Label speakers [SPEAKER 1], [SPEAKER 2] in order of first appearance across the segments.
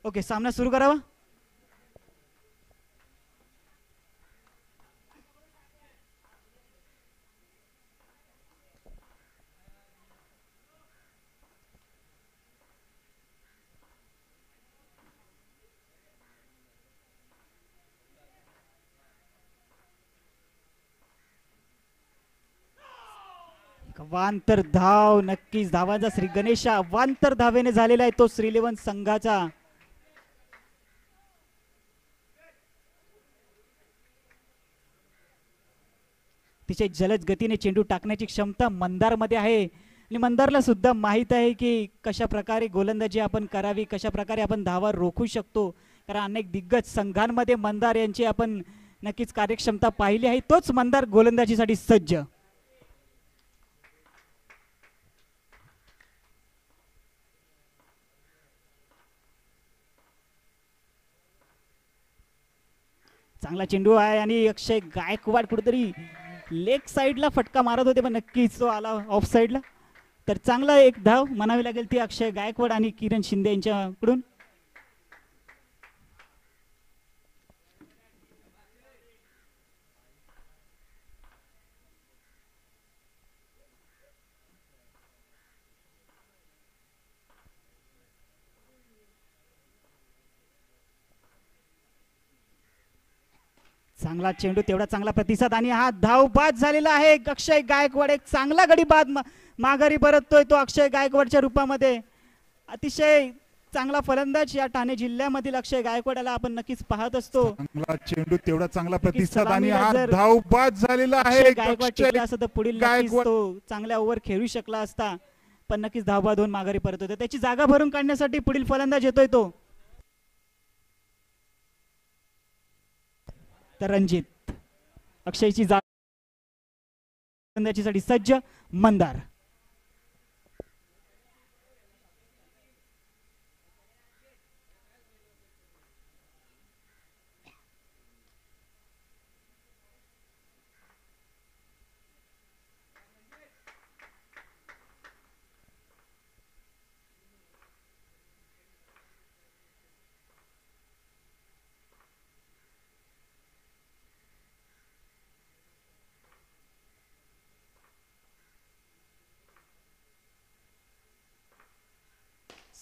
[SPEAKER 1] Okay, सामना सुरू करावा. अवांतर धाव, नक्कीच धावांचा श्री गणेशा अवांतर धावेने झालेला आहे तो श्रीलेवन संघाचा. अतिशय जलद गतीने चेंडू टाकण्याची क्षमता मंदार मध्ये आहे आणि मंदारला सुद्धा माहित आहे की कशा प्रकारे गोलंदाजी आपण करावी, कशा प्रकारे आपण धावा रोखू शकतो. कारण अनेक दिग्गज संघांमध्ये मंदार यांची आपण नक्कीच कार्यक्षमता पाहिली आहे. तोच मंदार गोलंदाजीसाठी सज्ज. चांगला चेंडू आहे आणि अक्षय गायकवाड कुठेतरी लेग साइडला फटका मारत होते पण नक्कीच तो आला ऑफ साइडला. तर चांगला एक धाव म्हणावी लागेल ती अक्षय गायकवाड आणि किरण शिंदे यांच्याकडून. चांगला चेंडू, तेवढा चांगला प्रतिसाद आणि हा धाव बाद झालेला आहे. अक्षय गायकवाड एक चांगला गडी बाद माघारी परततोय तो अक्षय गायकवाडच्या रूपामध्ये. अतिशय चांगला फलंदाज या ठाणे जिल्ह्यामधील अक्षय गायकवाडला आपण नक्कीच पाहत असतो.
[SPEAKER 2] चांगला चेंडू, तेवढा चांगला प्रतिसाद आणि हा धाव बाद झालेला आहे.
[SPEAKER 1] गायकवाड असं तर पुढील नक्कीच तो चांगल्या ओव्हर खेळू शकला असता पण नक्कीच धाव बाद होऊन माघारी परत होते. त्याची जागा भरून काढण्यासाठी पुढील फलंदाज येतोय तो. तर रणजित अक्षयची जागा साठी सज्ज मंदार.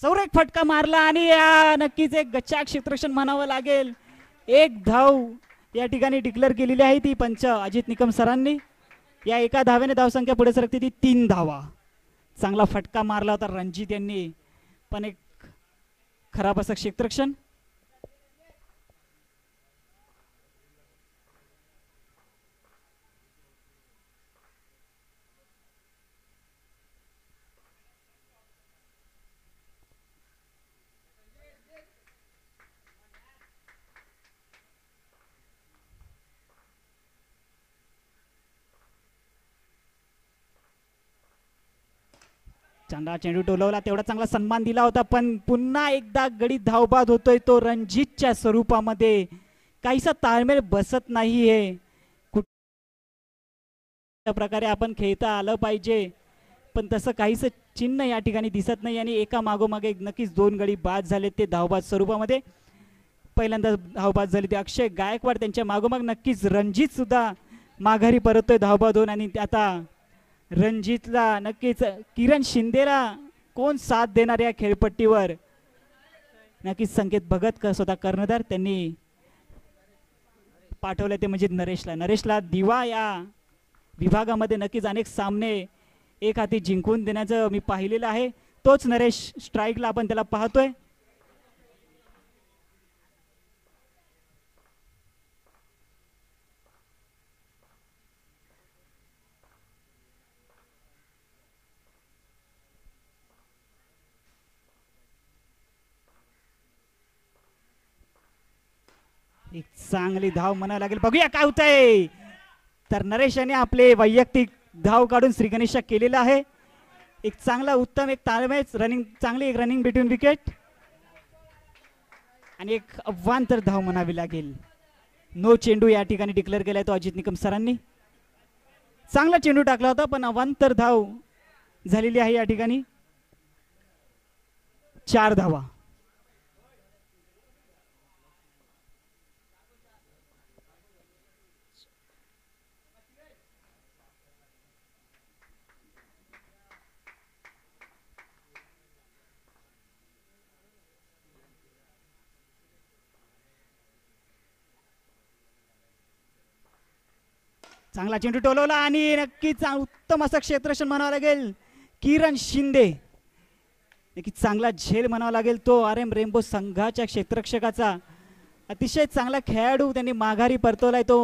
[SPEAKER 1] सौरेख फटका मारला आणि नक्कीच एक गच्चा क्षेत्ररक्षण म्हणावं लागेल. एक धाव या ठिकाणी डिक्लेअर केलेली आहे ती पंच अजित निकम सरांनी. या एका धावेने धावसंख्या पुढे सरकते ती 3 धावा. चांगला फटका मारला होता रणजित यांनी पण एक खराब असं क्षेत्ररक्षण. चांगला चेंडू टोलवला, तेवढा चांगला सन्मान दिला होता पण पुन्हा एकदा गडी धावबाद होतोय तो रणजितच्या स्वरूपामध्ये. काहीसा ताळमेळ बसत नाहीये. कुठल्या प्रकारे आपण खेळता आलं पाहिजे पण तसं काहीच चिन्ह या ठिकाणी दिसत नाही आणि एका मागोमागे नक्कीच 2 गडी बाद झाले ते धावबाद स्वरूपामध्ये. पहिल्यांदा धावबाद झाली ते अक्षय गायकवाड, त्यांच्या मागोमाग नक्कीच रणजित सुद्धा माघारी परततोय धावबाद होऊन. आणि आता रणजितला नक्कीच किरण शिंदेला कोण साथ देणार या खेळपट्टीवर. नक्कीच संकेत भगत स्वतः कर्णधार त्यांनी पाठवले ते म्हणजे नरेशला दिवा या विभागामध्ये नक्कीच अनेक सामने एक हाती जिंकून देण्याचं मी पाहिलेलं आहे. तोच नरेश स्ट्राईकला आपण त्याला पाहतोय. एक चांगली धाव म्हणायला लागेल. बघूया काय होतंय. तर नरेश याने आपले वैयक्तिक धाव काढून श्री गणेशा केलेला आहे. एक चांगला उत्तम एक ताळमेळ रनिंग, चांगली एक रनिंग बिटवीन विकेट आणि एक अवांतर धाव म्हणावी लागेल. नो चेंडू या ठिकाणी डिक्लेअर केलाय तो अजित निकम सरांनी. चांगला चेंडू टाकला होता पण अवांतर धाव झालेली आहे या ठिकाणी. 4 धावा. चांगला चेंडू टोलवला आणि नक्कीच उत्तम असं क्षेत्ररक्षण म्हणावं लागेल किरण शिंदे. नक्कीच चांगला झेल म्हणावा लागेल तो RM रेनबो संघाच्या क्षेत्ररक्षकाचा. अतिशय चांगला खेळाडू त्यांनी माघारी परतवलाय तो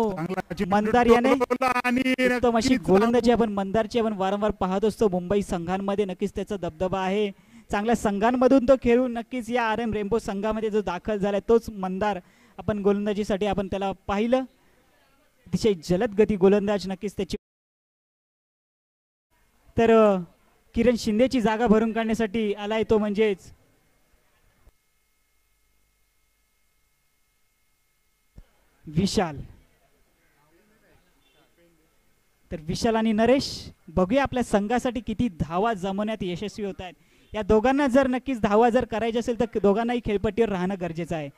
[SPEAKER 1] मंदार याने. उत्तम अशी गोलंदाजी आपण मंदारची आपण वारंवार पाहत असतो मुंबई संघांमध्ये. नक्कीच त्याचा दबदबा आहे. चांगल्या संघांमधून तो खेळून नक्कीच या RM रेनबो संघामध्ये जो दाखल झालाय तोच मंदार आपण गोलंदाजीसाठी आपण त्याला पाहिलं. अतिशय जलद गती गोलंदाज नक्कीच त्याची. तर किरण शिंदेची जागा भरून काढण्यासाठी आलाय तो म्हणजेच विशाल. तर विशाल आणि नरेश बघूया आपल्या संघासाठी किती धावा जमवण्यात यशस्वी होत आहेत. या दोघांना जर नक्कीच धावा जर करायची असेल तर दोघांनाही खेळपट्टीवर राहणं गरजेचं आहे.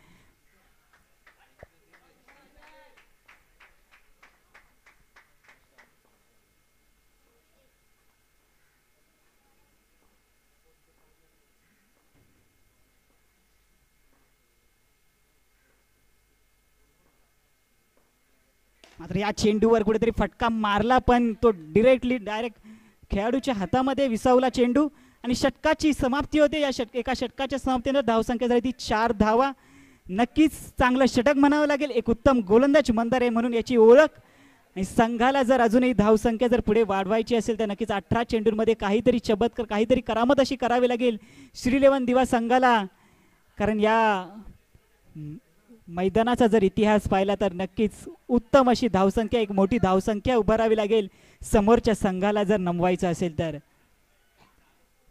[SPEAKER 1] मात्र या चेंडूवर कुठेतरी फटका मारला पण तो डायरेक्ट खेळाडूच्या हातामध्ये विसावला चेंडू आणि षटकाची समाप्ती होते. या एका षटकाच्या समाप्तीनंतर धावसंख्या झाली ती 4 धावा. नक्कीच चांगलं षटक म्हणावं लागेल. एक उत्तम गोलंदाज मंदार आहे म्हणून याची ओळख. आणि संघाला जर अजूनही धावसंख्या जर पुढे वाढवायची असेल तर नक्कीच 18 चेंडूंमध्ये काहीतरी चमत्कार काहीतरी करामत अशी करावी लागेल श्रीलेवन दिवा संघाला. कारण या मैदानाचा जर इतिहास पाहिला तर नक्कीच उत्तम अशी धावसंख्या एक मोठी धावसंख्या उभारावी लागेल समोरच्या संघाला जर नमवायचं असेल तर.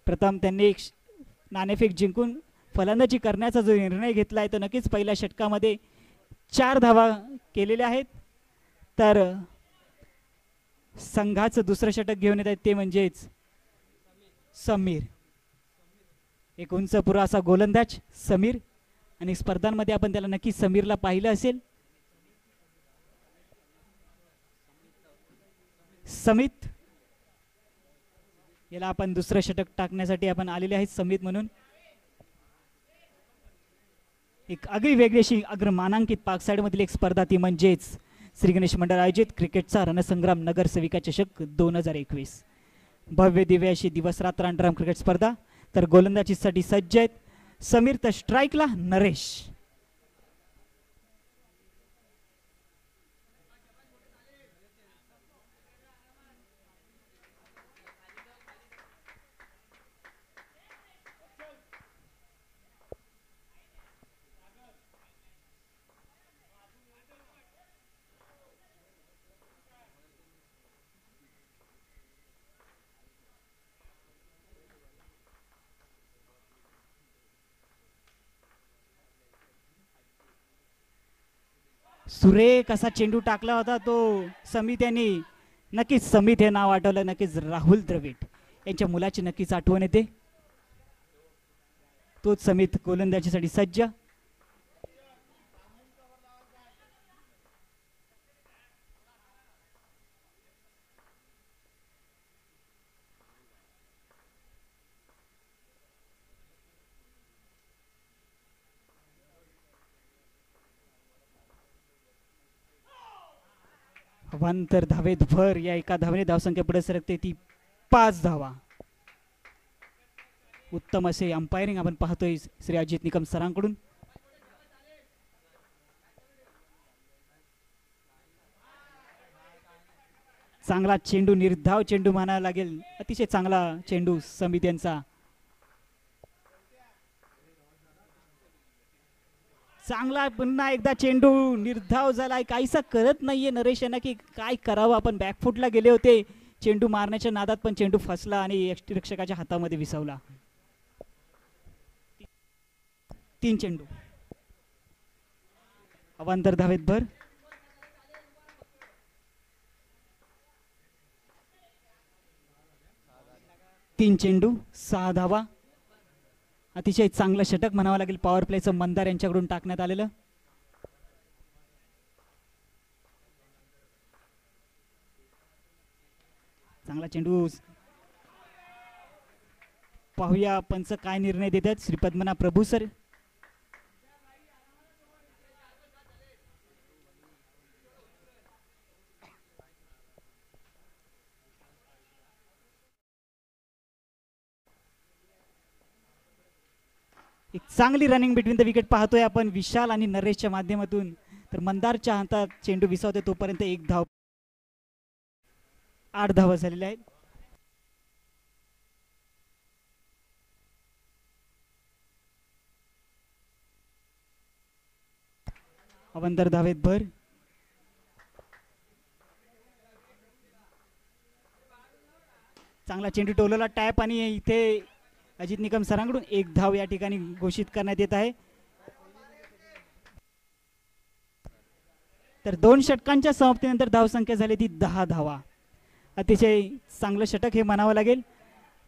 [SPEAKER 1] प्रथम त्यांनी एक नाणेफेक जिंकून फलंदाजी करण्याचा जो निर्णय घेतला आहे तो नक्कीच पहिल्या षटकामध्ये 4 धावा केलेल्या आहेत. तर संघाचं दुसरं षटक घेऊन येत आहेत ते म्हणजेच समीर. एक उंच पुरा असा गोलंदाज समीर आणि स्पर्धांमध्ये आपण त्याला नक्की समीरला पाहिलं असेल. समित याला आपण दुसरं षटक टाकण्यासाठी आपण आलेले आहेत समित म्हणून. एक आगळी वेगळी अशी अग्रमानांकित पाक साइड मधील एक स्पर्धा ती म्हणजेच श्री गणेश मंडळ आयोजित क्रिकेटचा रणसंग्राम नगरसेविका चषक 2021. भव्य दिव्य अशी दिवस रात्र अंडरआर्म क्रिकेट स्पर्धा. तर गोलंदाजीसाठी सज्ज आहेत समीर तर स्ट्राईकला नरेश. सुरेख असा चेंडू टाकला होता तो समित यांनी. नक्कीच समित हे नाव आठवलं नक्कीच राहुल द्रविड यांच्या मुलाची नक्कीच आठवण येते. तोच समित गोलंदाजीसाठी सज्ज. अवांतर धावेत भर. या एका धावेने धावसंख्या पुढे सरकते ती 5 धावा. उत्तम असे अंपायरिंग आपण पाहतोय श्री अजित निकम सरांकडून. चांगला चेंडू निर्धाव चेंडू म्हणावा लागेल. अतिशय चांगला चेंडू समित यांचा. चांगला पुन्हा एकदा चेंडू निर्धाव झालाय. काहीसा करत नाहीये नरेश यांना की काय करावं. आपण बॅकफुटला गेले होते चेंडू मारण्याच्या नादात पण चेंडू फसला आणि यष्टिरक्षकाच्या हातामध्ये विसावला. 3 चेंडू अवांतर धावेत भर. तीन चेंडू 6 धावा. अतिशय चांगलं षटक म्हणावं लागेल पॉवर प्लेचं मंदार यांच्याकडून टाकण्यात आलेलं. चांगला चेंडू. पाहूया पंच काय निर्णय देतात. श्री पद्मनाभ प्रभू सर. एक चांगली रनिंग बिटवीन द विकेट पाहतोय आपण विशाल आणि नरेशच्या माध्यमातून. तर मंदारच्या हातात चेंडू विसावतोय तोपर्यंत 1 धाव, 8 धावा झालेल्या आहेत. अवंतर धावेत भर. चांगला चेंडू टोलला टॅप आणि इथे अजित निकम सरांकडून 1 धाव या ठिकाणी घोषित करण्यात येत आहे. तर 2 षटकांच्या समाप्तीनंतर धावसंख्या झाली ती 10 धावा. अतिशय चांगलं षटक हे म्हणावं लागेल.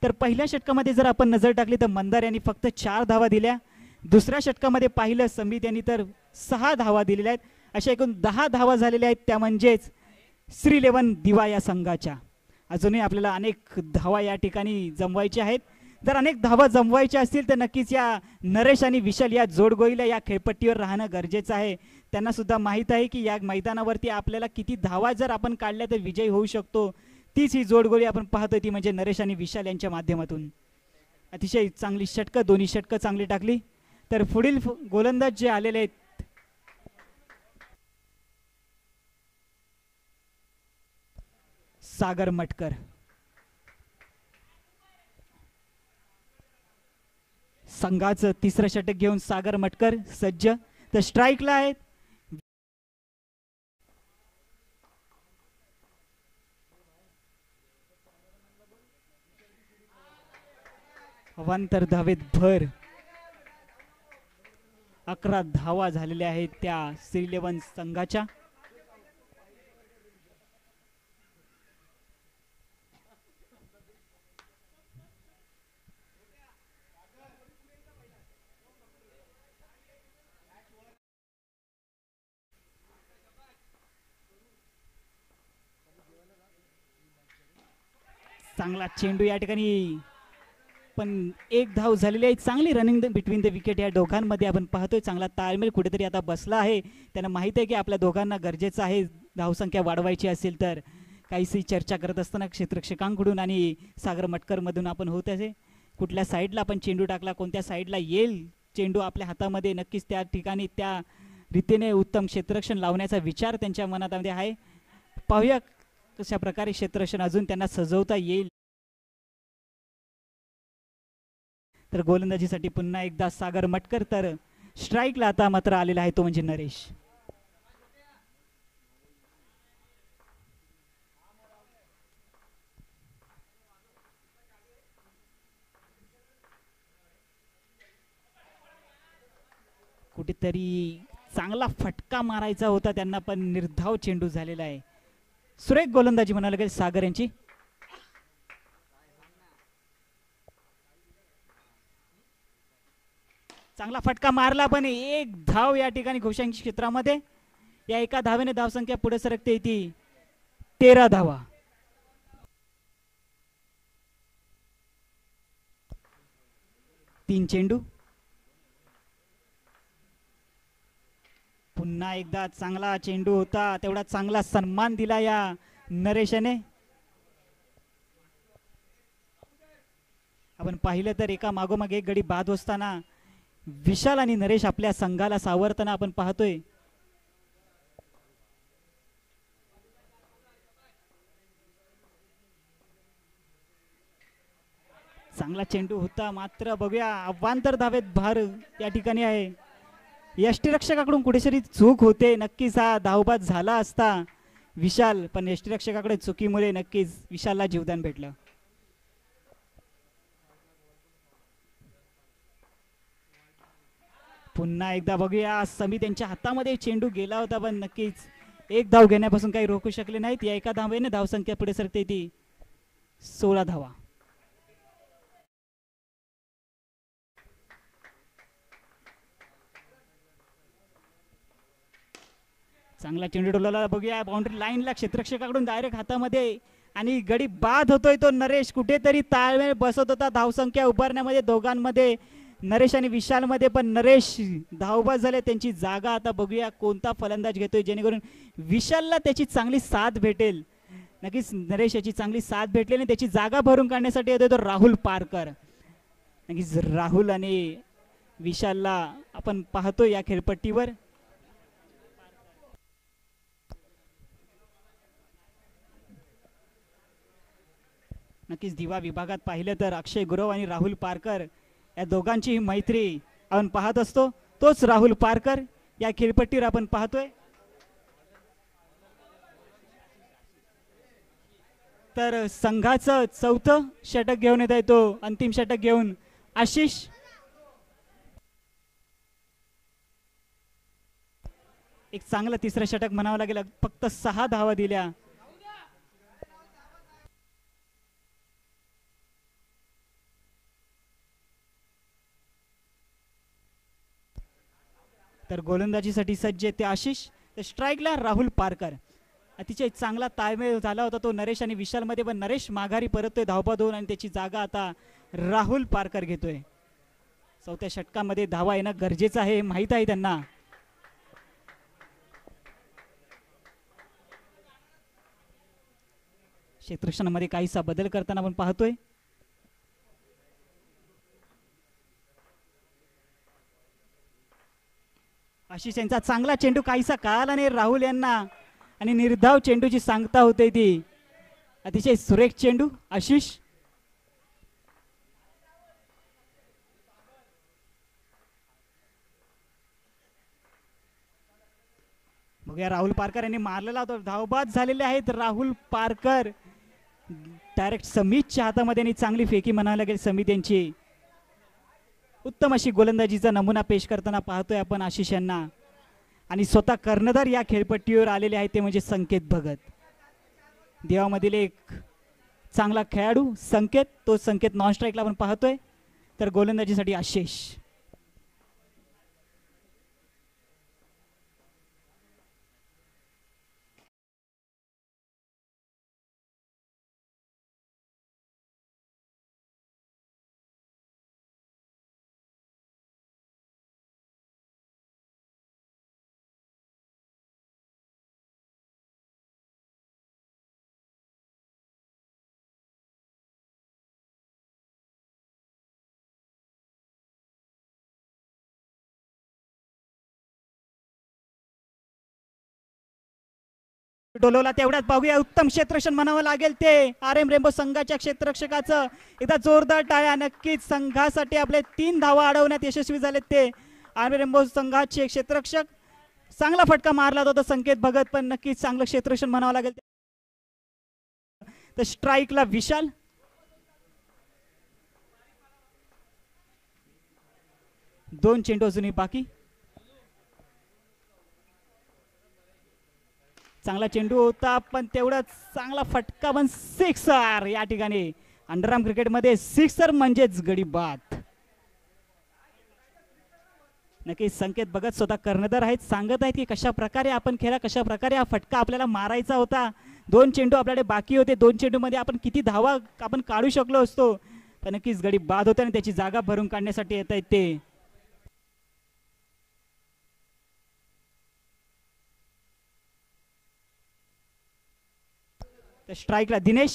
[SPEAKER 1] तर पहिल्या षटकामध्ये जर आपण नजर टाकली तर मंदार यांनी फक्त 4 धावा दिल्या. दुसऱ्या षटकामध्ये पाहिलं समित यांनी तर 6 धावा दिलेल्या आहेत. अशा एकूण 10 धावा झालेल्या आहेत. त्या म्हणजेच श्रीलेवन दिवा या संघाच्या. अजूनही आपल्याला अनेक धावा या ठिकाणी जमवायच्या आहेत. जर अनेक धावा जमवायच्या असतील तर नक्कीच या नरेश आणि विशाल या जोडगोळीला या खेळपट्टीवर राहणं गरजेचं आहे. त्यांना सुद्धा माहीत आहे की या मैदानावरती आपल्याला किती धावा जर आपण काढल्या तर विजयी होऊ शकतो. तीच ही जोडगोळी आपण पाहतोय ती म्हणजे नरेश आणि विशाल यांच्या माध्यमातून. अतिशय चांगली षटकं, दोन्ही षटकं चांगली टाकली. तर पुढील गोलंदाज जे आलेले आहेत सागर मटकर. संघाचं तिसरं षटक घेऊन सागर मटकर सज्ज. तर स्ट्राईकला आहेत. अवांतर धावेत भर. 11 धावा झालेल्या आहेत त्या श्रीलेवन संघाच्या. चांगला चेंडू या ठिकाणी पण 1 धाव झालेली आहे. चांगली रनिंग बिटवीन द विकेट या दोघांमध्ये आपण पाहतोय. चांगला ताळमेळ कुठेतरी आता बसला आहे. त्यांना माहित आहे की आपल्या दोघांना गरजेचं आहे धावसंख्या वाढवायची असेल तर. काहीशी चर्चा करत असताना क्षेत्ररक्षकांकडून आणि सागर मटकर मधून आपण होत आहे कुठल्या साईडला आपण चेंडू टाकला, कोणत्या साईडला येईल चेंडू आपल्या हातामध्ये, नक्कीच त्या ठिकाणी त्या रीतीने उत्तम क्षेत्ररक्षण लावण्याचा विचार त्यांच्या मनामध्ये आहे. पाहूया कशा प्रकारे क्षेत्ररक्षण अजून त्यांना सजवता येईल. तर गोलंदाजीसाठी पुन्हा एकदा सागर मटकर. तर स्ट्राईकला आता मात्र आलेला आहे तो म्हणजे नरेश. कुठेतरी चांगला फटका मारायचा होता त्यांना पण निर्धाव चेंडू झालेला आहे. सुरेख गोलंदाजी म्हणायला लागेल सागर यांची. चांगला फटका मारला पण 1 धाव या ठिकाणी घोषांची क्षेत्रामध्ये. या एका धावेने धावसंख्या पुढे सरकते ती 13 धावा. तीन चेंडू. पुन्हा एकदा चांगला चेंडू होता. तेवढा चांगला सन्मान दिला या नरेशने. आपण पाहिलं तर एका मागोमाग एक गडी बाद असताना विशाल आणि नरेश आपल्या संघाला सावरताना आपण पाहतोय. चांगला चेंडू होता मात्र बघूया अवांतर धावेत भार या ठिकाणी आहे. यष्टीरक्षकाकडून कुठेतरी चूक होते. नक्कीच हा धावबाद झाला असता विशाल, पण यष्टीरक्षकाकडे चुकीमुळे नक्कीच विशालला जीवदान भेटलं. पुन्हा एकदा बघूया समित यांच्या हातामध्ये चेंडू गेला होता पण नक्कीच 1 धाव घेण्यापासून काही रोखू शकले नाहीत. या एका धावेने धावसंख्या पुढे सरकते ती 16 धावा. चांगला चेंडू डोलाला बघूया बाउंड्री लाईनला क्षेत्ररक्षकाकडून डायरेक्ट हातामध्ये आणि गडी बाद होतोय तो नरेश. कुठेतरी ताळमेळ बसत होता धावसंख्या उभारण्यामध्ये दोघांमध्ये, नरेश आणि विशाल मध्ये, पण नरेश धावबाद झाले. त्यांची जागा आता बघूया कोणता फलंदाज घेतोय जेणेकरून विशालला त्याची चांगली साथ भेटेल. नक्कीच नरेश याची चांगली साथ भेटली आणि त्याची जागा भरून काढण्यासाठी येतोय तो राहुल पारकर. नक्कीच राहुल आणि विशालला आपण पाहतो या खेळपट्टीवर. नक्कीच दिवा विभागात पाहिलं तर अक्षय गुरव आणि राहुल पारकर या दोघांची मैत्री आपण पाहत असतो. तोच राहुल पारकर या खेळपट्टीवर आपण पाहतोय. तर संघाचं चौथं षटक घेऊन येत आहे तो अंतिम षटक घेऊन आशिष. एक चांगलं तिसरं षटक म्हणावं लागेल. फक्त 6 धावा दिल्या. तर गोलंदाजीसाठी सज्ज ते आशिष. तर स्ट्राईकला राहुल पारकर. अतिशय चांगला ताळमेळ झाला होता तो नरेश आणि विशाल मध्ये, पण नरेश माघारी परततोय धावपा 2 आणि त्याची जागा आता राहुल पारकर घेतोय. चौथ्या षटकामध्ये धावा येणं गरजेचं आहे, माहित आहे त्यांना. क्षेत्ररक्षणामध्ये काहीसा बदल करताना आपण पाहतोय. आशिष यांचा चांगला चेंडू काहीसा कळाला नाही राहुल यांना आणि निर्धाव चेंडूची सांगता होते ती. अतिशय सुरेख चेंडू आशिष. बघूया राहुल पारकर यांनी मारलेला होता. धावबाद झालेले आहेत राहुल पारकर. डायरेक्ट समितच्या हातामध्ये आणि चांगली फेकी म्हणायला लागेल समित यांची. उत्तम अशी गोलंदाजीचा नमुना पेश करताना पाहतोय आपण आशिष यांना. आणि स्वतः कर्णधार या खेळपट्टीवर आलेले आहेत ते म्हणजे संकेत भगत. देवामधील एक चांगला खेळाडू संकेत. तो संकेत नॉन स्ट्राईकला आपण पाहतोय. तर गोलंदाजीसाठी आशिष. डोलवला तेवढ्यात पाहूया उत्तम क्षेत्ररक्षण म्हणावं लागेल ते RM रेनबो संघाच्या क्षेत्ररक्षकाचं. एकदा जोरदार टाळ्या. नक्कीच संघासाठी आपले 3 धावा अडवण्यात यशस्वी झालेत ते RM रेनबो संघाचे क्षेत्ररक्षक. चांगला फटका मारला होता संकेत भगत, पण नक्कीच चांगलं क्षेत्ररक्षण म्हणावं लागेल. तर स्ट्राईकला विशाल. दोन चेंडू अजूनही बाकी. चांगला चेंडू होता पण तेवढा चांगला फटका, पण सिक्सर. या ठिकाणी अंडरआर्म क्रिकेटमध्ये सिक्सर म्हणजेच गडी बाद. नक्कीच संकेत भगत स्वतः कर्णधार आहेत, सांगत आहेत की कशा प्रकारे आपण खेळा, कशा प्रकारे हा फटका आपल्याला मारायचा होता. 2 चेंडू आपल्याकडे बाकी होते. 2 चेंडू मध्ये आपण किती धावा आपण काढू शकलो असतो, पण नक्कीच गडी बाद होते आणि त्याची जागा भरून काढण्यासाठी येत आहेत ते. स्ट्राईकला दिनेश.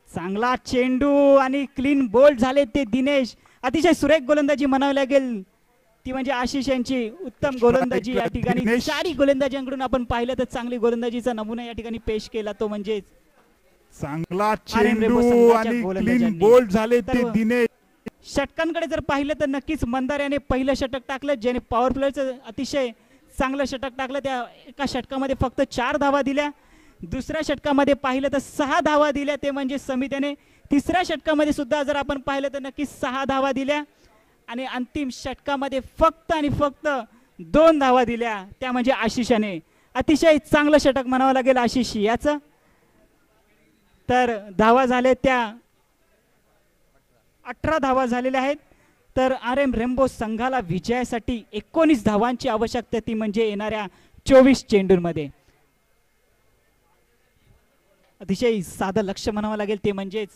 [SPEAKER 1] चांगला चेंडू आणि क्लीन बोल्ड झाले ते दिनेश. अतिशय सुरेख गोलंदाजी म्हणावी लागेल ती म्हणजे आशिष यांची. उत्तम गोलंदाजी या ठिकाणी. 4 गोलंदाजांकडून आपण पाहिलं तर चांगली गोलंदाजीचा नमुना या ठिकाणी पेश केला तो म्हणजे
[SPEAKER 2] चांगला चेंडू आणि क्लीन बोल्ड झाले ते दिनेश.
[SPEAKER 1] षटकांकडे जर पाहिलं तर नक्कीच मंदार याने पहिलं षटक टाकलं, ज्याने पॉवर प्लेचं अतिशय चांगलं षटक टाकलं. त्या एका षटकामध्ये फक्त 4 धावा दिल्या. दुसऱ्या षटकामध्ये पाहिलं तर 6 धावा दिल्या ते म्हणजे समितीने. तिसऱ्या षटकामध्ये सुद्धा जर आपण पाहिलं तर नक्कीच 6 धावा दिल्या आणि अंतिम षटकामध्ये फक्त आणि फक्त 2 धावा दिल्या त्या म्हणजे आशिषाने. अतिशय चांगलं षटक म्हणावं लागेल आशिष याचं. तर धावा झाले त्या 18 धावा झालेल्या आहेत. तर RM रेनबो संघाला विजयासाठी 19 धावांची आवश्यकता, ती म्हणजे येणाऱ्या 24 चेंडूंमध्ये. अतिशय साधं लक्ष म्हणावं लागेल ते म्हणजेच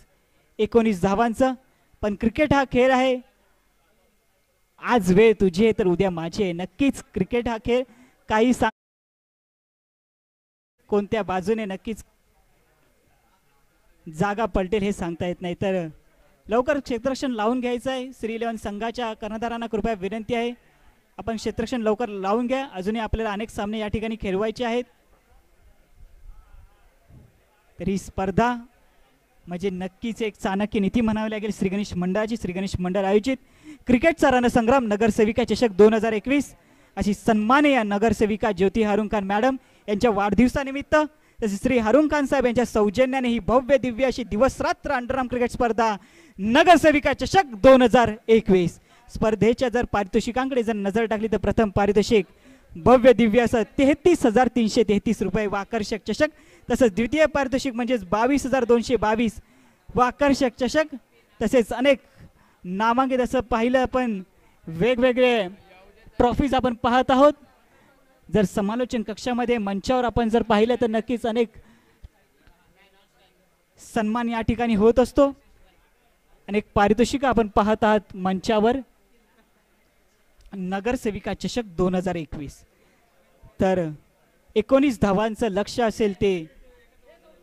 [SPEAKER 1] 19 धावांचं. पण क्रिकेट हा खेळ आहे, आज वेळ तुझे तर उद्या माझे. नक्कीच क्रिकेट हा खेळ काही कोणत्या बाजूने नक्कीच जागा पलटेल हे सांगता येत नाही. तर लवकर क्षेत्ररक्षण लावून घ्यायचं आहे. श्री 11 संघाच्या कर्णधारांना कृपया विनंती आहे, आपण क्षेत्ररक्षण लवकर लावून घ्या. अजूनही आपल्याला अनेक सामने या ठिकाणी खेळवायचे आहेत. तर ही स्पर्धा म्हणजे नक्कीच एक चाणक्य नीती म्हणावी लागेल श्री गणेश मंडळाची. श्री गणेश मंडळ आयोजित क्रिकेटचा रणसंग्राम नगरसेविका चषक 2021 अशी सन्माननीय नगरसेविका ज्योती हारुण खान मॅडम यांच्या वाढदिवसानिमित्त तसेच श्री हारुण खान साहेब यांच्या सौजन्याने ही भव्य दिव्य अशी दिवस रात्र अंडरआर्म क्रिकेट स्पर्धा नगरसेविका चषक 2021 स्पर्धेच्या जर पारितोषिकांकडे जर नजर टाकली तर प्रथम पारितोषिक भव्य दिव्य असं 33,333 रुपये व आकर्षक चषक. तसंच द्वितीय पारितोषिक म्हणजेच 22,222 व आकर्षक चषक. तसेच अनेक नामांकित असं पाहिलं आपण वेगवेगळे ट्रॉफीज आपण पाहत आहोत. जर समालोचन कक्षामध्ये मंचावर आपण जर पाहिलं तर नक्कीच अनेक सन्मान या ठिकाणी होत असतो. अनेक पारितोषिक आपण पाहत आहात मंचावर. नगरसेविका चषक 2021 तर 19 धावांचं लक्ष्य असेल ते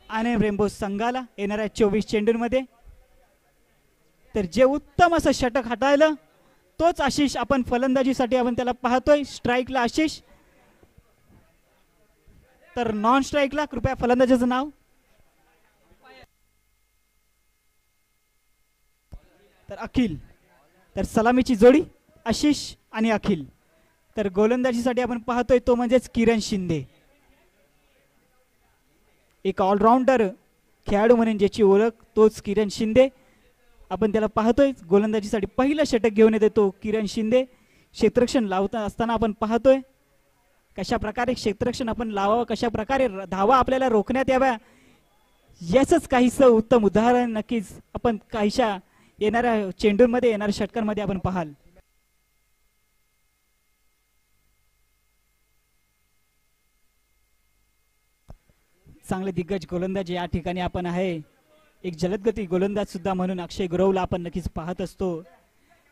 [SPEAKER 1] आनंद रेनबो संघाला येणाऱ्या 24 चेंडूंमध्ये. तर जे उत्तम असं षटक हाताळलं तोच आशिष आपण फलंदाजीसाठी आपण त्याला पाहतोय. स्ट्राईकला आशिष, तर नॉन स्ट्राईकला कृपया फलंदाजाचं नाव. तर अखिल. तर सलामीची जोडी आशिष आणि अखिल. तर गोलंदाजीसाठी आपण पाहतोय तो म्हणजेच किरण शिंदे, एक ऑलराऊंडर खेळाडू म्हणून ज्याची ओळख तोच किरण शिंदे. आपण त्याला पाहतोय गोलंदाजीसाठी पहिलं षटक घेऊन येते तो किरण शिंदे. क्षेत्ररक्षण लावता असताना आपण पाहतोय कशा प्रकारे क्षेत्ररक्षण आपण लावावं, कशा प्रकारे धावा आपल्याला रोखण्यात याव्या याचंच काहीसं उत्तम उदाहरण नक्कीच आपण काहीशा येणाऱ्या चेंडूंमध्ये येणाऱ्या षटकांमध्ये आपण पाहाल. चांगले दिग्गज गोलंदाज या ठिकाणी आपण आहे. एक जलदगती गोलंदाज सुद्धा म्हणून अक्षय गुरवला आपण नक्कीच पाहत असतो.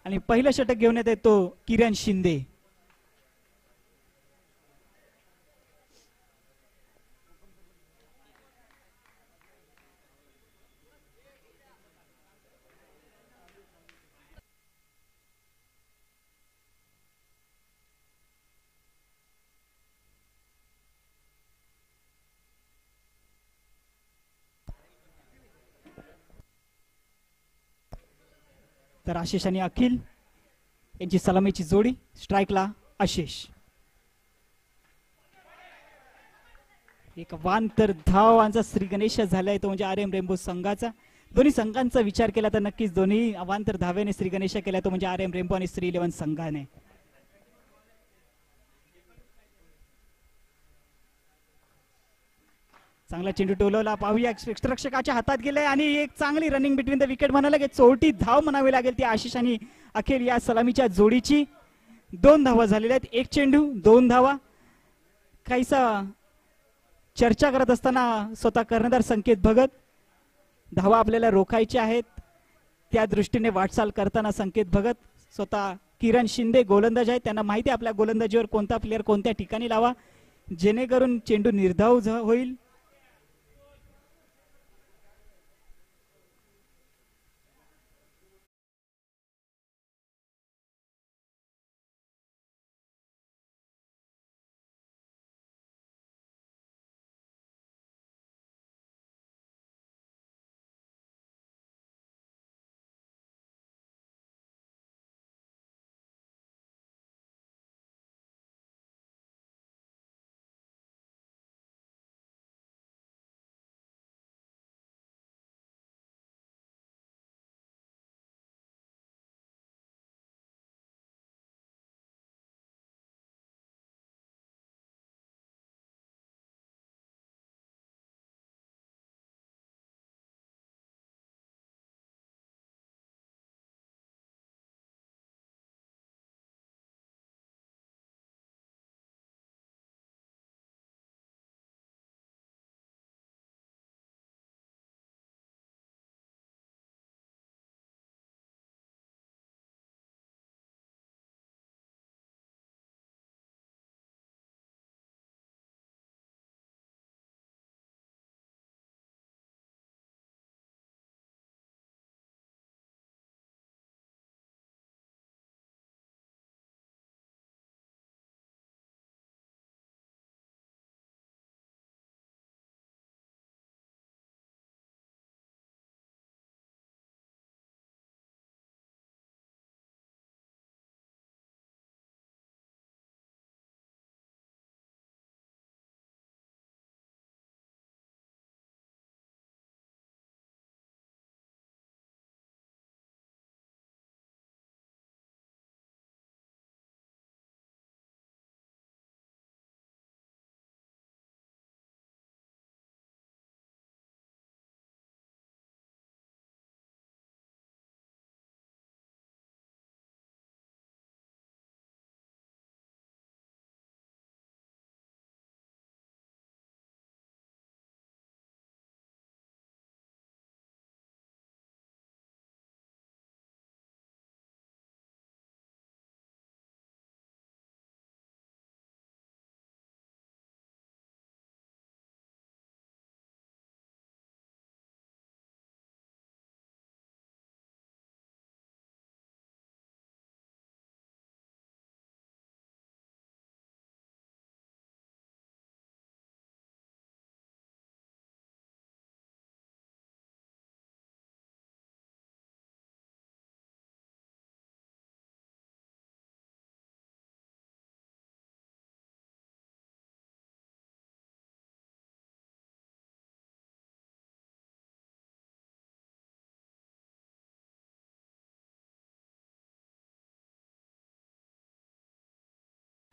[SPEAKER 1] आणि पहिलं षटक घेऊन येते तो किरण शिंदे. तर आशिष आणि अखिल यांची सलामीची जोडी. स्ट्राईकला आशिष. एक वांतर धावांचा श्री गणेश झालाय तो म्हणजे आरएम रेनबो संघाचा. दोन्ही संघांचा विचार केला तर नक्कीच दोन्ही अवांतर धावेने श्री गणेश केला तो म्हणजे आरएम रेनबो आणि श्री 11 संघाने. चांगला चेंडू टोलवला. पाहूया क्षेत्ररक्षकाच्या हातात गेलाय आणि एक चांगली रनिंग बिटवीन द विकेट म्हणायला लागेल. चोरटी धाव म्हणावी लागेल ती आशिष आणि अखिल या सलामीच्या जोडीची. 2 धावा झालेल्या आहेत. एक चेंडू 2 धावा. काहीसा चर्चा करत असताना स्वतः कर्णधार संकेत भगत धावा आपल्याला रोखायच्या आहेत त्या दृष्टीने वाटचाल करताना संकेत भगत स्वतः किरण शिंदे गोलंदाज आहेत. त्यांना माहिती आहे आपल्या गोलंदाजीवर कोणता प्लेअर कोणत्या ठिकाणी लावा जेणेकरून चेंडू निर्धाव होईल.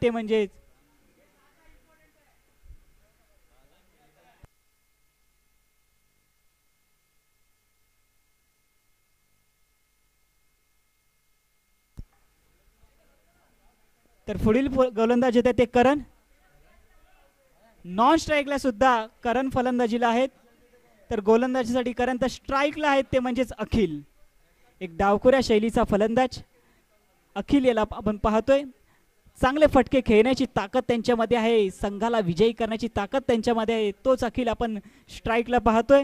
[SPEAKER 1] ते म्हणजे तर पुढील गोलंदाज येते ते करण. नॉन स्ट्राईकला सुद्धा करण फलंदाजीला आहेत. तर गोलंदाजीसाठी करण तर स्ट्राईकला आहेत ते म्हणजेच अखिल. एक डावखुऱ्या शैलीचा फलंदाज अखिल याला आपण पाहतोय. चांगले फटके खेळण्याची ताकद त्यांच्यामध्ये आहे. संघाला विजयी करण्याची ताकद त्यांच्यामध्ये आहे. तोच अखिल आपण स्ट्राईकला पाहतोय.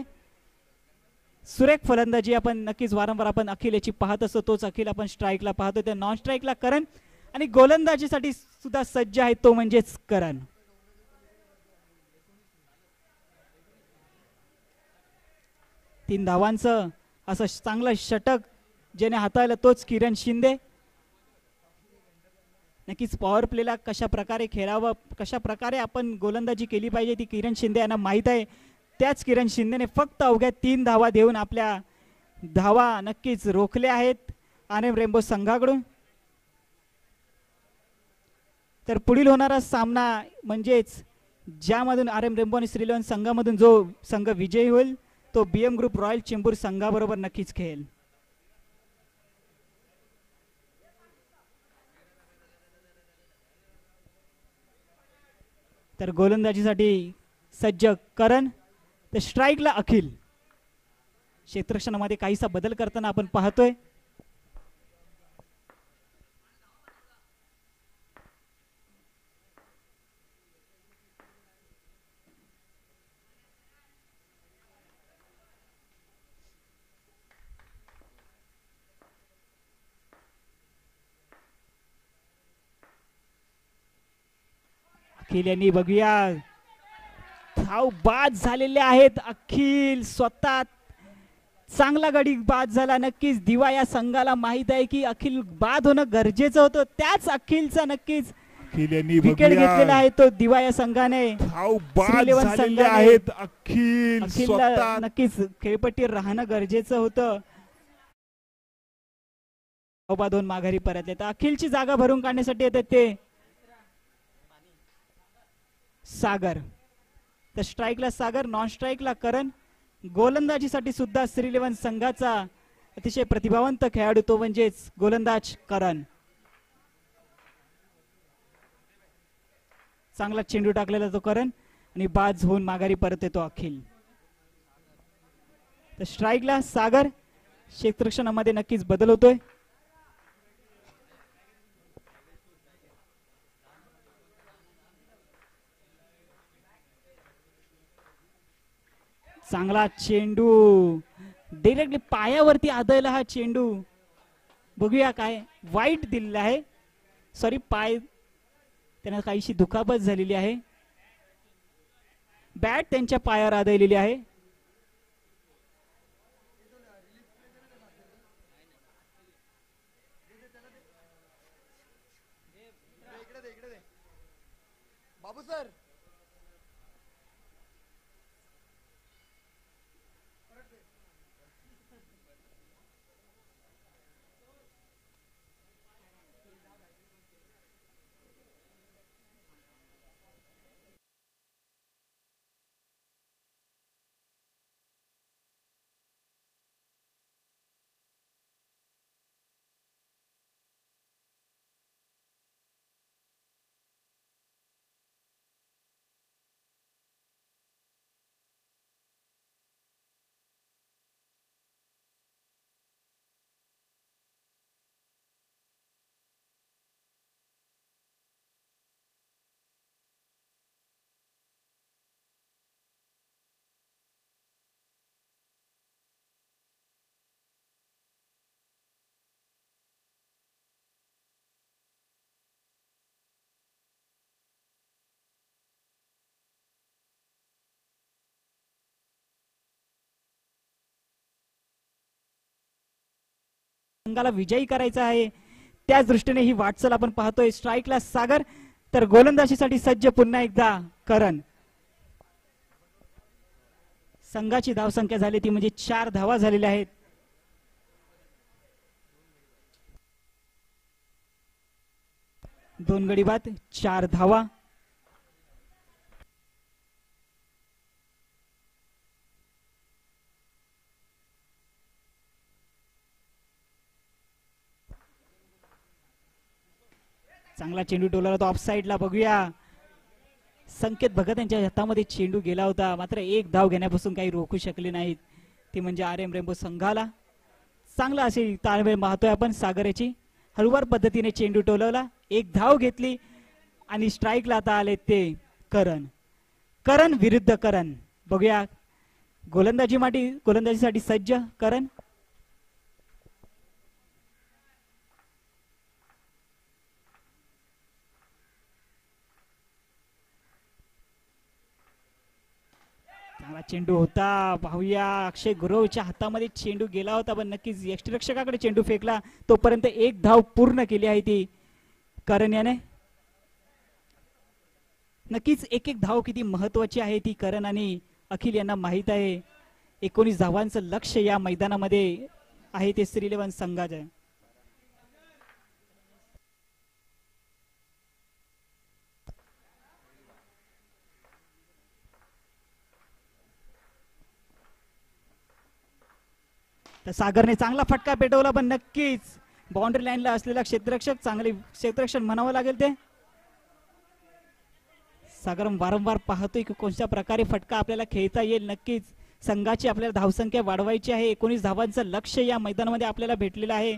[SPEAKER 1] सुरेख फलंदाजी आपण नक्कीच वारंवार आपण अखिल याची पाहत असतो. तोच अखिल आपण स्ट्राईकला पाहतोय. तर नॉन स्ट्राईकला करण आणि गोलंदाजीसाठी सुद्धा सज्ज आहे तो म्हणजेच करण. तीन धावांचं असं चांगलं षटक ज्याने हाताळलं तोच किरण शिंदे. नक्कीच पॉवर प्लेला कशा प्रकारे खेळावं, कशा प्रकारे आपण गोलंदाजी केली पाहिजे ती किरण शिंदे यांना माहीत आहे. त्याच किरण शिंदेने फक्त अवघ्या 3 धावा देऊन आपल्या धावा नक्कीच रोखल्या आहेत आरएम रेनबो संघाकडून. तर पुढील होणारा सामना म्हणजेच ज्यामधून आरएम रेनबो आणि श्रीलेवन संघामधून जो संघ विजयी होईल तो बीएम ग्रुप रॉयल चेंबूर संघाबरोबर नक्कीच खेळेल. तर गोलंदाजीसाठी सज्ज करण तर स्ट्राईकला अखिल. क्षेत्ररक्षणामध्ये काहीसा बदल करताना आपण पाहतोय. अखिल यांनी बघूया धाव बाद झालेले आहेत. अखिल स्वतः चांगला गडी बाद झाला. नक्कीच दिवा या संघाला माहित आहे की अखिल बाद होणं गरजेचं होतं. त्याच अखिलचा नक्कीच विकेट घेतलेला आहे तो दिवा या संघाने. अखिलला नक्कीच खेळपट्टीवर राहणं गरजेचं होतं. बाद होऊन माघारी परतले. तर अखिलची जागा भरून काढण्यासाठी येतात ते सागर. तर स्ट्राईकला सागर, नॉन स्ट्राईकला करण. गोलंदाजीसाठी सुद्धा श्रीलेवन संघाचा अतिशय प्रतिभावंत खेळाडू तो म्हणजेच गोलंदाज करण. चांगला चेंडू टाकलेला तो करण आणि बाद होऊन माघारी परत येतो अखिल. तर स्ट्राईकला सागर. क्षेत्ररक्षणामध्ये नक्कीच बदल होतोय. चांगला चेंडू डायरेक्टली पायावरती आदळला हा चेंडू. बघूया काय वाईट दिलेला आहे. सॉरी पाय त्यांना काहीशी दुखापत झालेली आहे. बॅट त्यांच्या पायावर आदळलेली आहे.
[SPEAKER 3] बाबू सर
[SPEAKER 1] संघाला विजयी करायचा आहे त्याच दृष्टीने ही वाटचाल आपण पाहतोय. स्ट्राईकला सागर तर गोलंदाजीसाठी सज्ज पुन्हा एकदा करण. संघाची धावसंख्या झाली ती म्हणजे 4 धावा झालेल्या आहेत. 2 गडी बाद 4 धावा. चांगला चेंडू टोलला तो ऑफ साइडला. बघूया संकेत भगत यांच्या हातामध्ये चेंडू गेला होता, मात्र एक धाव घेण्यापासून काही रोखू शकले नाहीत, ते म्हणजे RM रेम्बो संघाला. चांगला अशी ताळमेळ पाहतोय आपण सागर याची. हळूवार पद्धतीने चेंडू टोलवला, एक धाव घेतली आणि स्ट्राईकला आता आले ते करण विरुद्ध करण. बघूया गोलंदाजीसाठी सज्ज करण. चेंडू होता. पाहूया अक्षय गुरवच्या हातामध्ये चेंडू गेला होता, पण नक्कीच यष्टिरक्षकाकडे चेंडू फेकला. तोपर्यंत एक धाव पूर्ण केली आहे ती करण याने. नक्कीच एक एक धाव किती महत्वाची आहे ती करण आणि अखिल यांना माहित आहे. 19 धावांचं लक्ष या मैदानामध्ये आहे ते श्रीलेवन संघाचं. तर सागरने चांगला फटका पेटवला, पण नक्कीच बाउंड्री लाईनला असलेला क्षेत्ररक्षक चांगले क्षेत्ररक्षण म्हणावं लागेल ते. सागर वारंवार पाहतोय की कोणत्या प्रकारे फटका आपल्याला खेळता येईल. नक्कीच संघाची आपल्याला धावसंख्या वाढवायची आहे. 19 धावांचं लक्ष या मैदानामध्ये आपल्याला भेटलेलं आहे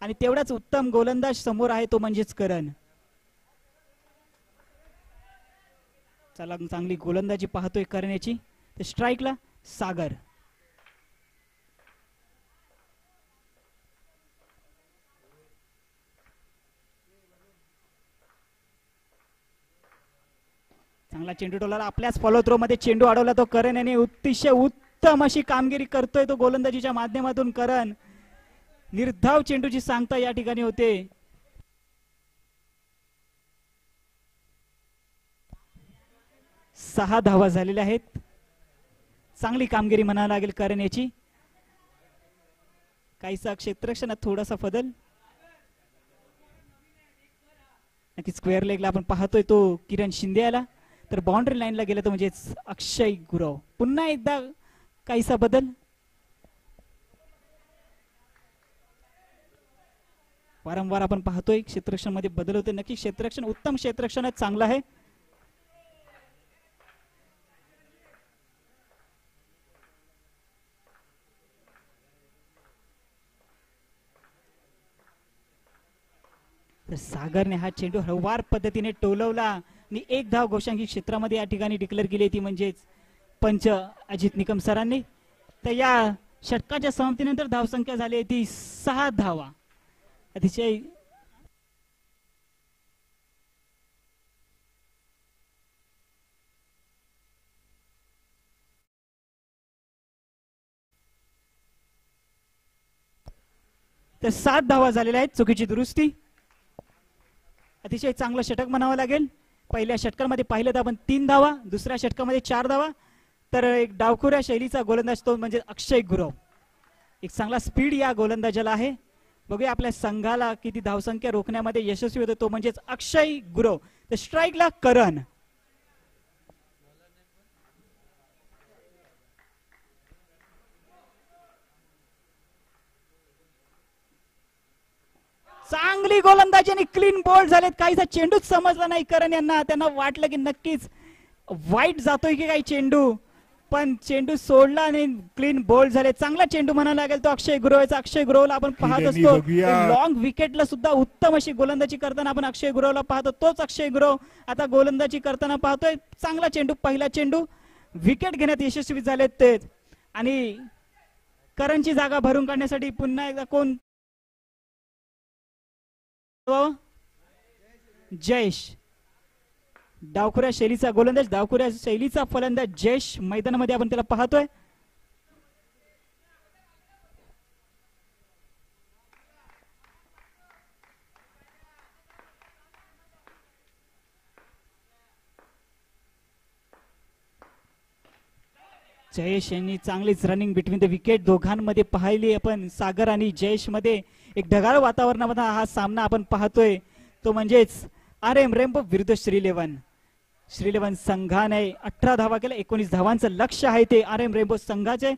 [SPEAKER 1] आणि तेवढाच उत्तम गोलंदाज समोर आहे, तो म्हणजेच करण. चला चांगली गोलंदाजी पाहतोय करण्याची. तर स्ट्राईकला सागर. चांगला चेंडू टोला, आपल्याच फॉलो थ्रो मध्ये चेंडू अडवला तो करण याने. अतिशय उत्तम अशी कामगिरी करतोय तो गोलंदाजीच्या माध्यमातून करण. निर्धाव चेंडूची सांगता या ठिकाणी होते. सहा धावा झालेल्या आहेत. चांगली कामगिरी म्हणायला लागेल करण याची. काहीसा क्षेत्ररक्षणात थोडासा बदल. नक्की स्क्वेअर लेगला आपण पाहतोय तो किरण शिंदे याला. तर बाउंड्री लाईनला गेलं तर म्हणजेच अक्षय गुरव. पुन्हा एकदा काहीसा बदल. वारंवार आपण पाहतोय क्षेत्ररक्षण मध्ये बदल होते. नक्की क्षेत्ररक्षण उत्तम क्षेत्ररक्षणच चांगलं आहे. तर सागरने हा चेंडू हळूवार पद्धतीने टोलवला आणि एक धाव गोशांकी क्षेत्रामध्ये या ठिकाणी डिक्लेअर केली ती म्हणजेच पंच अजित निकम सरांनी. तर या षटकाच्या समाप्तीनंतर धावसंख्या झाली ती 6 धावा. अतिशय तर 7 धावा झालेल्या आहेत. चुकीची दुरुस्ती. अतिशय चांगलं षटक म्हणावं लागेल. पहिल्या षटकामध्ये पाहिलं तर आपण 3 धावा, दुसऱ्या षटकामध्ये 4 धावा. तर एक डावखुऱ्या शैलीचा गोलंदाज तो म्हणजे अक्षय गुरव. एक चांगला स्पीड या गोलंदाजाला आहे. बघूया आपल्या संघाला किती धावसंख्या रोखण्यामध्ये यशस्वी होतो तो म्हणजेच अक्षय गुरव. तर स्ट्राईकला करण. चांगली गोलंदाजी आणि क्लीन बॉल झालेत. काहीसा चेंडूच समजला नाही करण यांना. त्यांना वाटलं की नक्कीच वाईट जातोय की काही चेंडू, पण चेंडू सोडला आणि क्लीन बॉल झाले. चांगला चेंडू म्हणायला लागेल तो अक्षय गुरवचा. अक्षय गुरवला आपण पाहत असतो लॉंग विकेटला सुद्धा उत्तम अशी गोलंदाजी करताना आपण अक्षय गुरवला पाहतो. तोच अक्षय गुरव आता गोलंदाजी करताना पाहतोय. चांगला चेंडू, पहिला चेंडू विकेट घेण्यात यशस्वी झालेत ते. आणि करणची जागा भरून काढण्यासाठी पुन्हा एकदा कोण? जयेश. डावखुऱ्या शैलीचा गोलंदाज, डावखुऱ्या शैलीचा फलंदाज जयेश मैदानामध्ये आपण त्याला पाहतोय. जयेश यांनी चांगलीच रनिंग बिटवीन द विकेट दोघांमध्ये पाहिली आपण. सागर आणि जयेश मध्ये एक ढगाळ वातावरणामध्ये हा सामना आपण पाहतोय. तो म्हणजेच आर एम रेम्बो विरुद्ध श्रीलेवन. श्रीलेवन संघाने 18 धावा केल्या. 19 धावांचं लक्ष आहे ते आर एम रेम्बो संघाचे.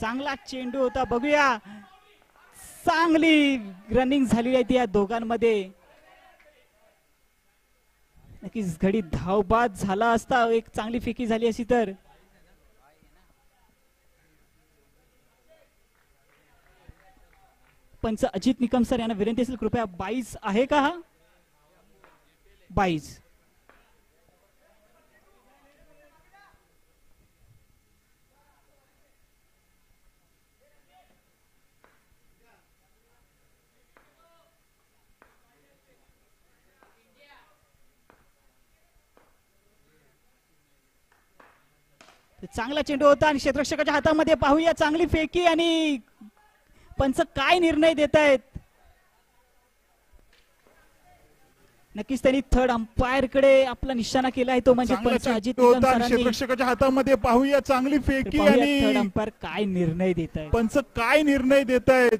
[SPEAKER 1] चांगला चेंडू होता. बघूया चांगली रनिंग झाली आहे या दोघांमध्ये. नक्कीच घडी धावबाद झाला असता. एक चांगली फेकी झाली अशी तर. पंच अजित निकम सर यांना विनंती असेल कृपया 22 आहे का हा 22. चांगला चेंडू होता आणि क्षेत्ररक्षकाच्या हातामध्ये. पाहूया चांगली फेकी आणि पंच काय निर्णय देत आहेत. नक्कीच त्यांनी थर्ड अंपायर कडे आपला निशाणा केला आहे तो म्हणजे पंच अजित निकम सरांनी.
[SPEAKER 2] क्षेत्ररक्षकाच्या हातामध्ये. पाहूया चांगली फेकी आणि
[SPEAKER 1] थर्ड अंपायर काय निर्णय देत आहेत.
[SPEAKER 2] पंच काय निर्णय देत आहेत.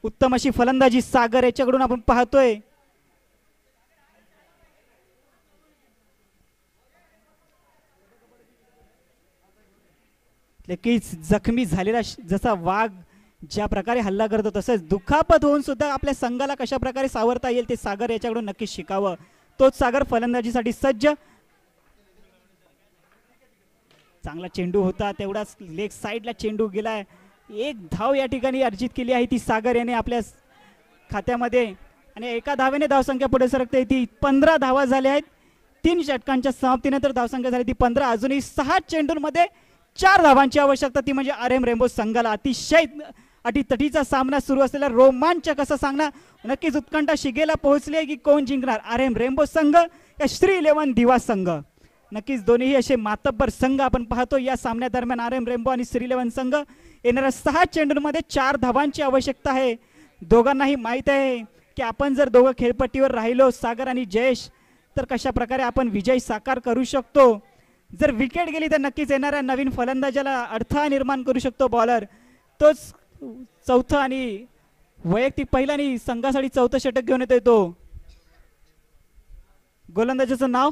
[SPEAKER 1] उत्तम अशी फलंदाजी सागर याच्याकडून आपण पाहतोय. नक्कीच जखमी झालेला जसा वाघ ज्या प्रकारे हल्ला करतो तसंच दुखापत होऊन सुद्धा आपल्या संघाला कशा प्रकारे सावरता येईल ते सागर याच्याकडून नक्कीच शिकावं. तोच सागर फलंदाजीसाठी सज्ज. चांगला चेंडू होता, तेवढाच लेग साइडला चेंडू गेलाय. एक धाव या ठिकाणी अर्जित केली आहे ती सागर याने आपल्या खात्यामध्ये आणि एका धावेने धावसंख्या पुढे सरकते. ती 15 धावा झाल्या आहेत. 3 षटकांच्या समाप्तीनंतर धावसंख्या झाली ती 15. अजूनही 6 चेंडूंमध्ये 4 धावांची आवश्यकता. ती म्हणजे RM रेम्बो संघाला. अतिशय अटीतटीचा सामना सुरू असलेला रोमांचक असा सामना. नक्कीच उत्कंठा शिगेला पोहोचली आहे की कोण जिंकणार, RM रेम्बो संघ या श्री 11 दिवा संघ. नक्कीच दोन्ही असे मातब्बर संघ आपण पाहतो या सामन्यादरम्यान. RM रेम्बो आणि श्री 11 संघ. येणाऱ्या 6 चेंडूंमध्ये 4 धावांची आवश्यकता आहे. दोघांनाही माहीत आहे की आपण जर दोघं खेळपट्टीवर राहिलो सागर आणि जयेश तर कशा प्रकारे आपण विजय साकार करू शकतो. जर विकेट गेली तर नक्कीच येणाऱ्या नवीन फलंदाजाला अडथळा निर्माण करू शकतो बॉलर. तोच चौथा आणि वैयक्तिक पहिला आणि संघासाठी चौथं षटक घेऊन येतोय तो. गोलंदाजाचं नाव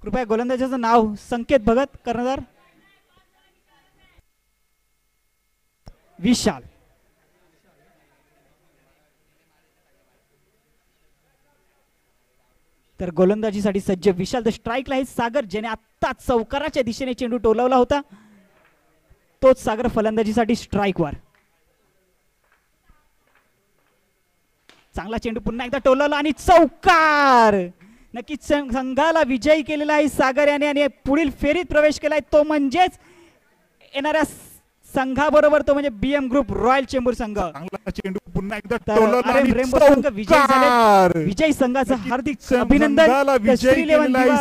[SPEAKER 1] कृपया गोलंदाजाचं नाव. संकेत भगत, कर्णधार विशाल. तर गोलंदाजीसाठी सज्ज विशाल. तर स्ट्राईकला आहे सागर ज्याने आत्ता चौकाराच्या दिशेने चेंडू टोलवला होता. तोच सागर फलंदाजीसाठी स्ट्राईकवर. चांगला चेंडू पुन्हा एकदा टोलवला आणि चौकार. नक्कीच संघाला विजयी केलेला आहे सागर याने आणि पुढील फेरीत प्रवेश केलाय. तो म्हणजेच येणाऱ्या संघाबरोबर तो म्हणजे BM ग्रुप रॉयल चेंबूर संघ.
[SPEAKER 2] चांगला चेंडू पुन्हा एकदा
[SPEAKER 1] RM रेम्बो संघ विजयी झाले. विजयी संघाचं हार्दिक अभिनंदन.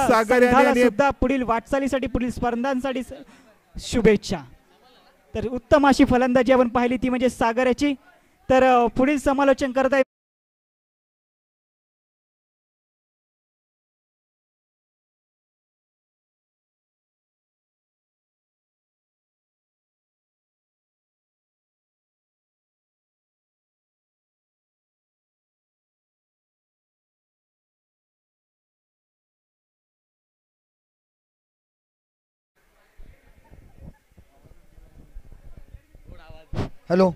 [SPEAKER 2] सागर याने
[SPEAKER 1] सुद्धा पुढील वाटचालीसाठी पुढील स्पर्धांसाठी शुभेच्छा. तर उत्तम अशी फलंदाजी आपण पाहिली ती म्हणजे सागर याची. तर पुढील समालोचन करत आहे
[SPEAKER 3] हॅलो.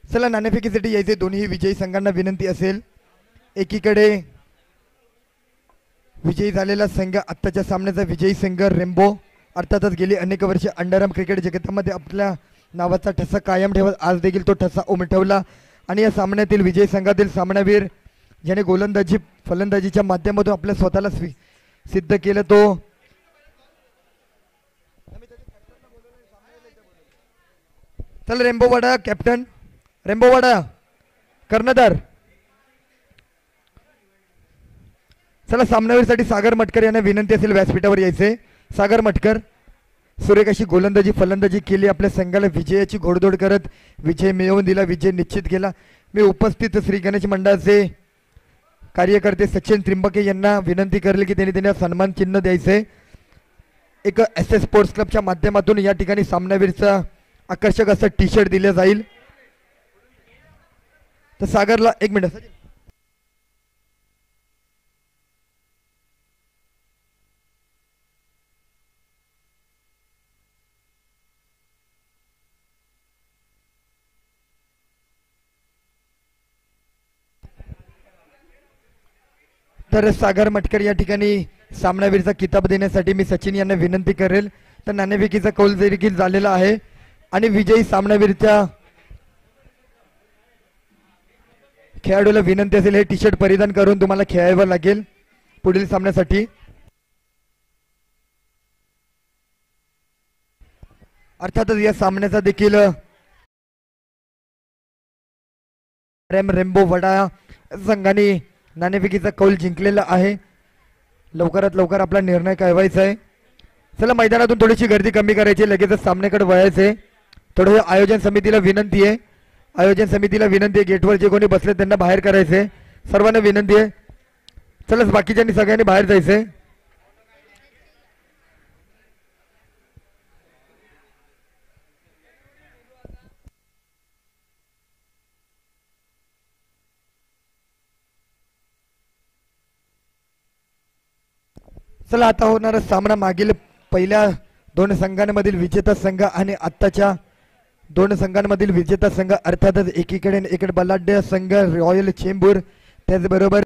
[SPEAKER 3] चला नाणेफेकीसाठी यायचे दोन्ही विजयी संघांना विनंती असेल. एकीकडे विजयी झालेला संघ आत्ताच्या सामन्याचा विजयी संघ रेम्बो अर्थातच गेली अनेक वर्षे अंडरआर्म क्रिकेट जगतामध्ये आपल्या नावाचा ठसा कायम ठेवत आज देखील तो ठसा उमटवला. आणि या सामन्यातील विजयी संघातील सामनावीर ज्याने गोलंदाजी फलंदाजीच्या माध्यमातून आपल्या स्वतःला सिद्ध केलं तो चल रेम्बोवाडा कॅप्टन, रेम्बोवाडा कर्णधार. चला सामनावीरसाठी सागर मटकर यांना विनंती असेल व्यासपीठावर यायचे. सागर मटकर सुरेख अशी गोलंदाजी फलंदाजी केली. आपल्या संघाला विजयाची घोडदौड करत विजय मिळवून दिला, विजय निश्चित केला. मी उपस्थित श्री गणेश मंडळाचे कार्यकर्ते सचिन त्रिंबके यांना विनंती करेल की त्यांना सन्मान चिन्ह द्यायचे. एक SS स्पोर्ट्स क्लबच्या माध्यमातून या ठिकाणी सामनावीरचा आकर्षक असं टी-शर्ट दिलं जाईल. तर सागरला 1 मिनिट. तर सागर मटकर या ठिकाणी सामनावीरचा किताब देण्यासाठी मी सचिन यांना विनंती करेल. तर नाणेफेकीचा कौल देखील झालेला आहे आणि विजयी सामनावीरच्या खेळाडूला विनंती असेल हे टी-शर्ट परिधान करून तुम्हाला खेळावं लागेल पुढील सामन्यासाठी. अर्थातच या सामन्याचा देखील रेम्बो वडा संघाने नाणेफेकीचा कौल जिंकलेला आहे. लवकरात लवकर आपला निर्णय कळवायचा आहे. चला मैदानातून थोडीशी गर्दी कमी करायची, लगेचच सामन्याकडे वळायचे. थोडं आयोजन समितीला विनंती आहे, आयोजन समितीला विनंती आहे गेटवर जे कोणी बसले त्यांना बाहेर करायचे. सर्वांना विनंती आहे. चला बाकीच्यांनी सगळ्यांनी बाहेर जायचंय. चला आता होणारा सामना मागील पहिल्या दोन संघांमधील विजेता संघ आणि आत्ताच्या दोन संघांमधील विजेता संघ अर्थातच एकीकडे बलाढ्य संघ रॉयल चेंबूर त्याचबरोबर